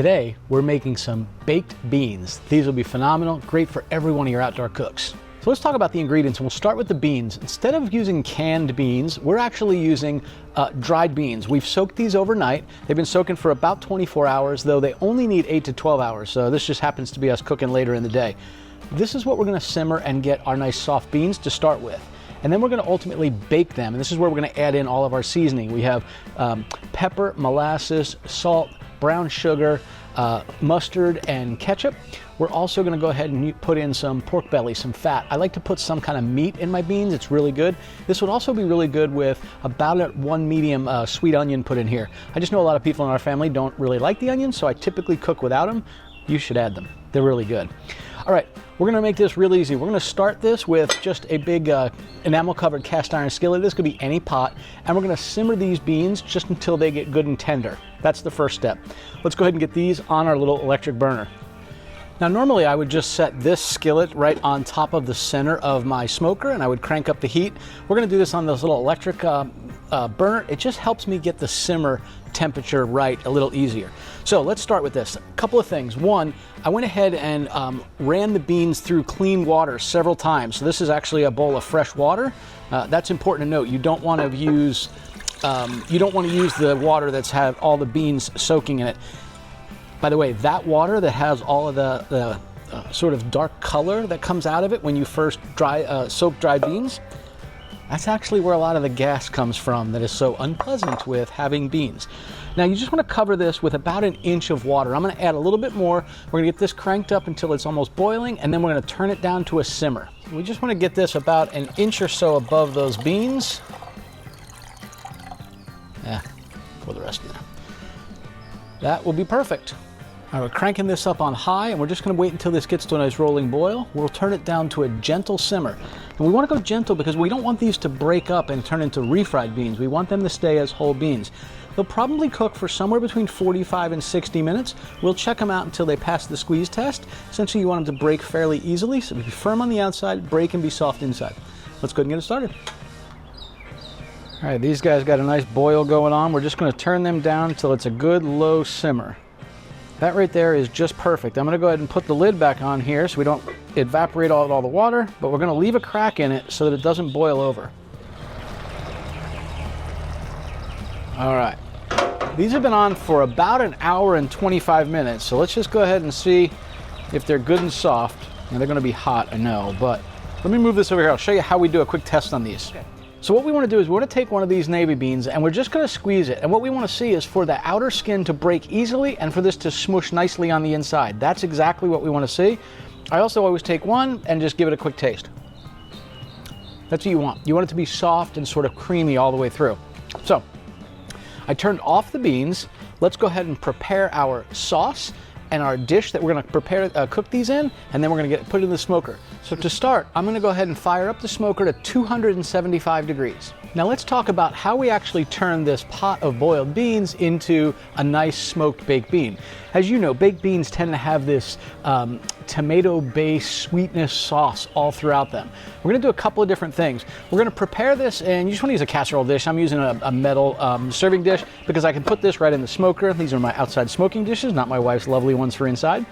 Today, we're making some baked beans. These will be phenomenal, great for every one of your outdoor cooks. So let's talk about the ingredients, and we'll start with the beans. Instead of using canned beans, we're actually using dried beans. We've soaked these overnight. They've been soaking for about 24 hours, though they only need 8 to 12 hours, so this just happens to be us cooking later in the day. This is what we're gonna simmer and get our nice soft beans to start with. And then we're gonna ultimately bake them, and this is where we're gonna add in all of our seasoning. We have pepper, molasses, salt, brown sugar, mustard, and ketchup. We're also gonna go ahead and put in some pork belly, some fat. I like to put some kind of meat in my beans, it's really good. This would also be really good with about one medium sweet onion put in here. I just know a lot of people in our family don't really like the onions, so I typically cook without them. You should add them, they're really good. All right, we're gonna make this real easy. We're gonna start this with just a big enamel covered cast iron skillet. This could be any pot, and we're gonna simmer these beans just until they get good and tender. That's the first step. Let's go ahead and get these on our little electric burner. Now normally I would just set this skillet right on top of the center of my smoker, and I would crank up the heat. We're gonna do this on this little electric burner. It just helps me get the simmer temperature right a little easier. So let's start with this. A couple of things. One, I went ahead and ran the beans through clean water several times. So this is actually a bowl of fresh water. That's important to note. You don't want to use the water that's had all the beans soaking in it. By the way, that water that has all of the sort of dark color that comes out of it when you first soak dried beans, that's actually where a lot of the gas comes from that is so unpleasant with having beans. Now you just want to cover this with about 1 inch of water. I'm going to add a little bit more. We're going to get this cranked up until it's almost boiling, and then we're going to turn it down to a simmer. We just want to get this about 1 inch or so above those beans. Pour the rest in there. That will be perfect. All right, we're cranking this up on high, and we're just going to wait until this gets to a nice rolling boil. We'll turn it down to a gentle simmer. And we want to go gentle because we don't want these to break up and turn into refried beans. We want them to stay as whole beans. They'll probably cook for somewhere between 45 and 60 minutes. We'll check them out until they pass the squeeze test. Essentially, you want them to break fairly easily, so be firm on the outside, break and be soft inside. Let's go ahead and get it started. All right, these guys got a nice boil going on. We're just going to turn them down until it's a good low simmer. That right there is just perfect. I'm going to go ahead and put the lid back on here so we don't evaporate all the water, but we're going to leave a crack in it so that it doesn't boil over. All right. These have been on for about 1 hour and 25 minutes, so let's just go ahead and see if they're good and soft. Now, they're going to be hot, I know, but let me move this over here. I'll show you how we do a quick test on these. Okay. So what we want to do is we're going to take one of these navy beans and we're just going to squeeze it. And what we want to see is for the outer skin to break easily and for this to smush nicely on the inside. That's exactly what we want to see. I also always take one and just give it a quick taste. That's what you want. You want it to be soft and sort of creamy all the way through. So I turned off the beans. Let's go ahead and prepare our sauce and our dish that we're going to cook these in, and then we're going to put it in the smoker. So to start, I'm going to go ahead and fire up the smoker to 275 degrees. Now let's talk about how we actually turn this pot of boiled beans into a nice smoked baked bean. As you know, baked beans tend to have this tomato-based sweetness sauce all throughout them. We're going to do a couple of different things. We're going to prepare this, and you just want to use a casserole dish. I'm using a metal serving dish because I can put this right in the smoker. These are my outside smoking dishes, not my wife's lovely ones for inside.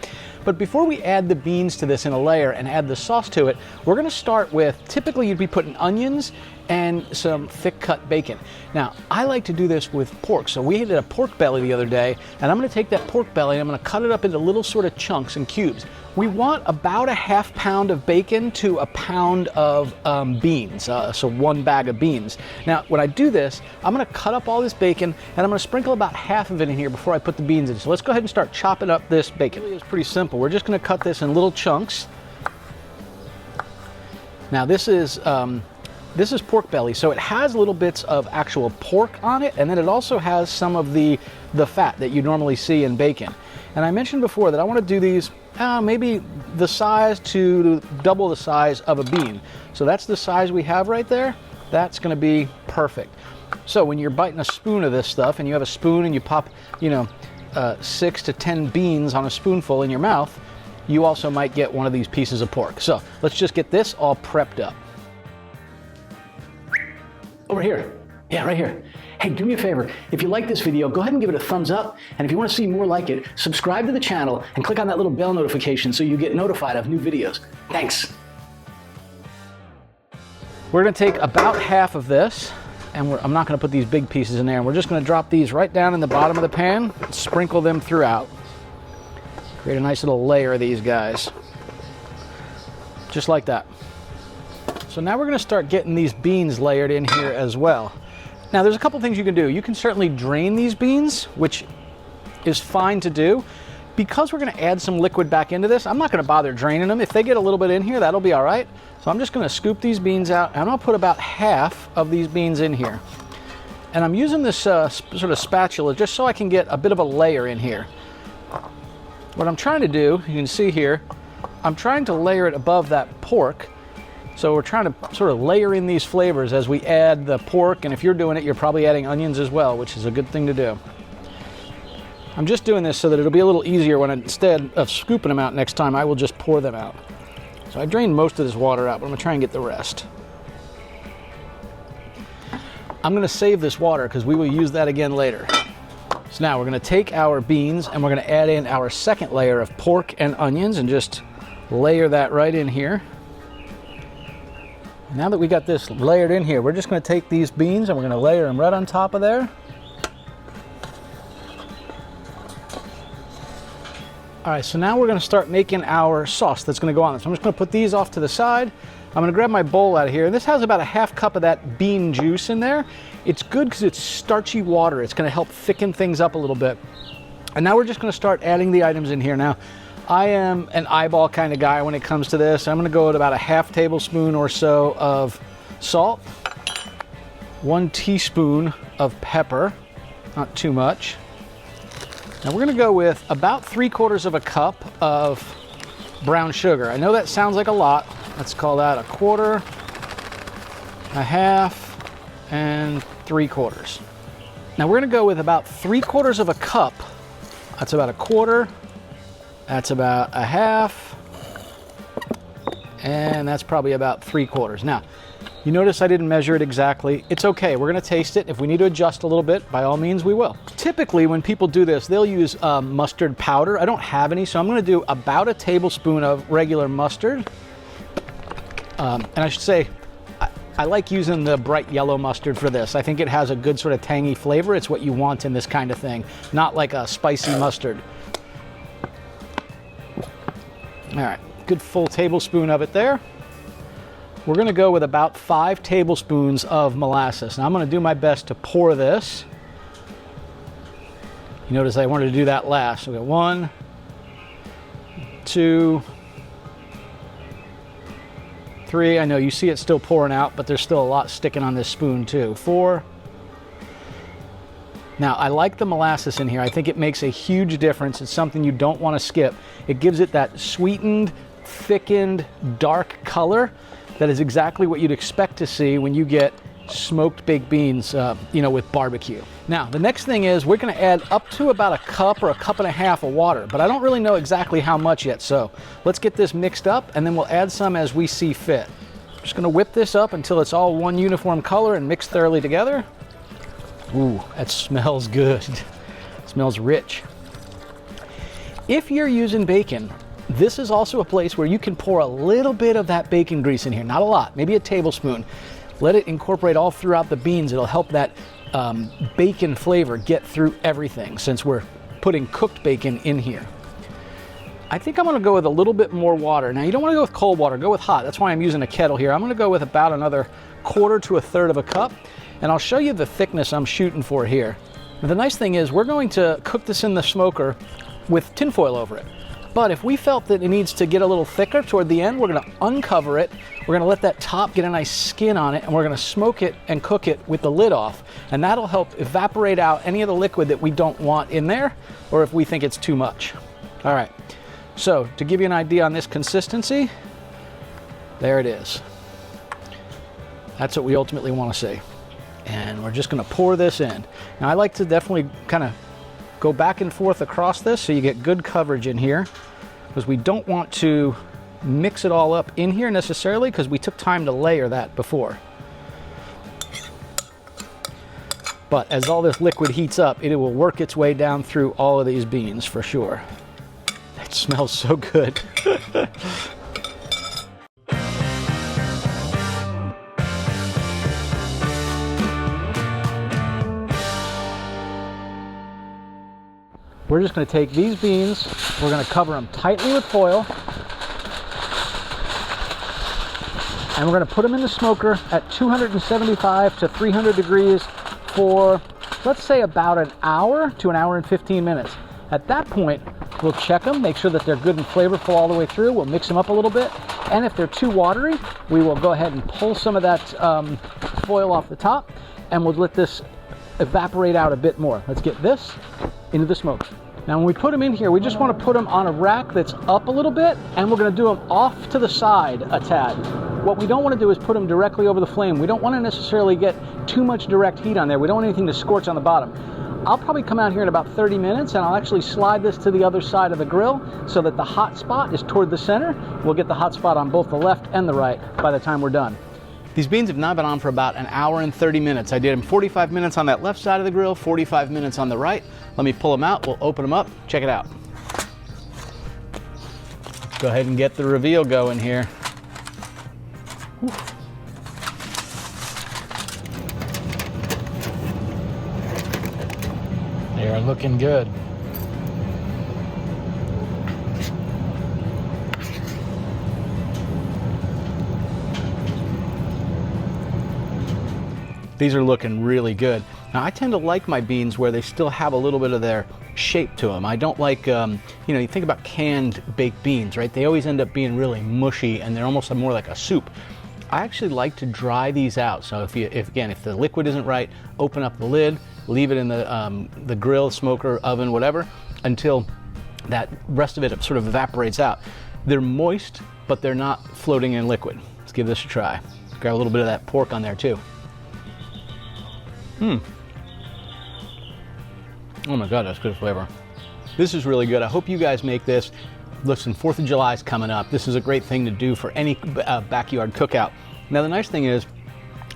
But before we add the beans to this in a layer and add the sauce to it, we're going to start with, typically you'd be putting onions and some thick cut bacon. Now, I like to do this with pork. So we did a pork belly the other day, and I'm going to take that pork belly and I'm going to cut it up into little sort of chunks and cubes. We want about a ½ pound of bacon to a pound of beans, so 1 bag of beans. Now, when I do this, I'm going to cut up all this bacon and I'm going to sprinkle about half of it in here before I put the beans in. So let's go ahead and start chopping up this bacon. It's pretty simple. We're just going to cut this in little chunks. Now, this is pork belly, so it has little bits of actual pork on it, and then it also has some of the fat that you normally see in bacon. And I mentioned before that I want to do these maybe the size to double the size of a bean. So that's the size we have right there. That's going to be perfect. So when you're biting a spoon of this stuff and you have a spoon and you pop, 6 to 10 beans on a spoonful in your mouth, you also might get one of these pieces of pork. So let's just get this all prepped up. Over here. Yeah, right here. Hey, do me a favor. If you like this video, go ahead and give it a thumbs up. And if you want to see more like it, subscribe to the channel and click on that little bell notification so you get notified of new videos. Thanks. We're going to take about half of this, and I'm not going to put these big pieces in there. And we're just going to drop these right down in the bottom of the pan, sprinkle them throughout. Create a nice little layer of these guys. Just like that. So now we're going to start getting these beans layered in here as well. Now there's a couple things you can do. You can certainly drain these beans, which is fine to do. Because we're going to add some liquid back into this, I'm not going to bother draining them. If they get a little bit in here, that'll be all right. So I'm just going to scoop these beans out, and I'll put about half of these beans in here. And I'm using this sort of spatula just so I can get a bit of a layer in here. What I'm trying to do, you can see here, I'm trying to layer it above that pork. So we're trying to sort of layer in these flavors as we add the pork, and if you're doing it, you're probably adding onions as well, which is a good thing to do. I'm just doing this so that it'll be a little easier when instead of scooping them out next time, I will just pour them out. So I drained most of this water out, but I'm gonna try and get the rest. I'm gonna save this water because we will use that again later. So now we're gonna take our beans and we're gonna add in our second layer of pork and onions and just layer that right in here. Now that we got this layered in here, we're just going to take these beans and we're going to layer them right on top of there. All right, so now we're going to start making our sauce that's going to go on this. I'm just going to put these off to the side. I'm going to grab my bowl out of here. This has about a half cup of that bean juice in there. It's good because it's starchy water. It's going to help thicken things up a little bit. And now we're just going to start adding the items in here. Now, I am an eyeball kind of guy when it comes to this. I'm going to go with about a half tablespoon or so of salt, 1 teaspoon of pepper, not too much. Now we're going to go with about 3/4 of a cup of brown sugar. I know that sounds like a lot. Let's call that 1/4, 1/2, and 3/4. Now we're going to go with about 3/4 of a cup. That's about 1/4. That's about 1/2, and that's probably about 3/4. Now, you notice I didn't measure it exactly. It's okay, we're gonna taste it. If we need to adjust a little bit, by all means we will. Typically, when people do this, they'll use mustard powder. I don't have any, so I'm gonna do about a tablespoon of regular mustard. And I should say, I like using the bright yellow mustard for this. I think it has a good sort of tangy flavor. It's what you want in this kind of thing, not like a spicy mustard. All right, good full tablespoon of it there. We're gonna go with about 5 tablespoons of molasses. Now I'm gonna do my best to pour this. You notice I wanted to do that last. So we got 1, 2, 3. I know you see it still pouring out, but there's still a lot sticking on this spoon too. 4. Now, I like the molasses in here. I think it makes a huge difference. It's something you don't want to skip. It gives it that sweetened, thickened, dark color that is exactly what you'd expect to see when you get smoked baked beans, with barbecue. Now, the next thing is we're going to add up to about 1 cup or 1.5 cups of water, but I don't really know exactly how much yet. So let's get this mixed up and then we'll add some as we see fit. I'm just going to whip this up until it's all one uniform color and mixed thoroughly together. Ooh, that smells good. It smells rich. If you're using bacon, this is also a place where you can pour a little bit of that bacon grease in here. Not a lot, maybe a tablespoon. Let it incorporate all throughout the beans. It'll help that bacon flavor get through everything since we're putting cooked bacon in here. I think I'm gonna go with a little bit more water. Now you don't wanna go with cold water, go with hot. That's why I'm using a kettle here. I'm gonna go with about another 1/4 to 1/3 of a cup. And I'll show you the thickness I'm shooting for here. Now, the nice thing is we're going to cook this in the smoker with tinfoil over it. But if we felt that it needs to get a little thicker toward the end, we're gonna uncover it. We're gonna let that top get a nice skin on it, and we're gonna smoke it and cook it with the lid off. And that'll help evaporate out any of the liquid that we don't want in there, or if we think it's too much. All right, so to give you an idea on this consistency, there it is. That's what we ultimately wanna see. And we're just gonna pour this in. Now I like to definitely kind of go back and forth across this so you get good coverage in here, because we don't want to mix it all up in here necessarily because we took time to layer that before. But as all this liquid heats up, it will work its way down through all of these beans for sure. It smells so good. We're just going to take these beans, we're going to cover them tightly with foil, and we're going to put them in the smoker at 275 to 300 degrees for, let's say, about an hour to an hour and 15 minutes. At that point, we'll check them, make sure that they're good and flavorful all the way through. We'll mix them up a little bit, and if they're too watery, we will go ahead and pull some of that foil off the top, and we'll let this evaporate out a bit more. Let's get this into the smoker. Now when we put them in here, we just want to put them on a rack that's up a little bit, and we're going to do them off to the side a tad. What we don't want to do is put them directly over the flame. We don't want to necessarily get too much direct heat on there. We don't want anything to scorch on the bottom. I'll probably come out here in about 30 minutes, and I'll actually slide this to the other side of the grill so that the hot spot is toward the center. We'll get the hot spot on both the left and the right by the time we're done. These beans have now been on for about an hour and 30 minutes. I did them 45 minutes on that left side of the grill, 45 minutes on the right. Let me pull them out, we'll open them up, check it out. Go ahead and get the reveal going here. Whew. They are looking good. These are looking really good. Now I tend to like my beans where they still have a little bit of their shape to them. I don't like, you know, you think about canned baked beans, right? They always end up being really mushy and they're almost more like a soup. I actually like to dry these out. So if the liquid isn't right, open up the lid, leave it in the grill, smoker, oven, whatever, until that rest of it sort of evaporates out. They're moist, but they're not floating in liquid. Let's give this a try. Grab a little bit of that pork on there too. Oh my God, that's good flavor. This is really good. I hope you guys make this. Listen, 4th of July is coming up. This is a great thing to do for any backyard cookout. Now the nice thing is,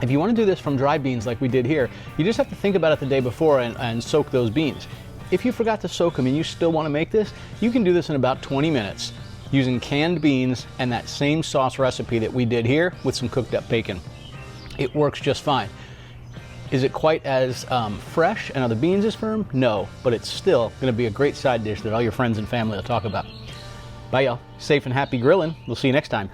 if you want to do this from dry beans like we did here, you just have to think about it the day before and soak those beans. If you forgot to soak them and you still want to make this, you can do this in about 20 minutes using canned beans and that same sauce recipe that we did here with some cooked up bacon. It works just fine. Is it quite as fresh and are the beans as firm? No, but it's still going to be a great side dish that all your friends and family will talk about. Bye y'all. Safe and happy grilling. We'll see you next time.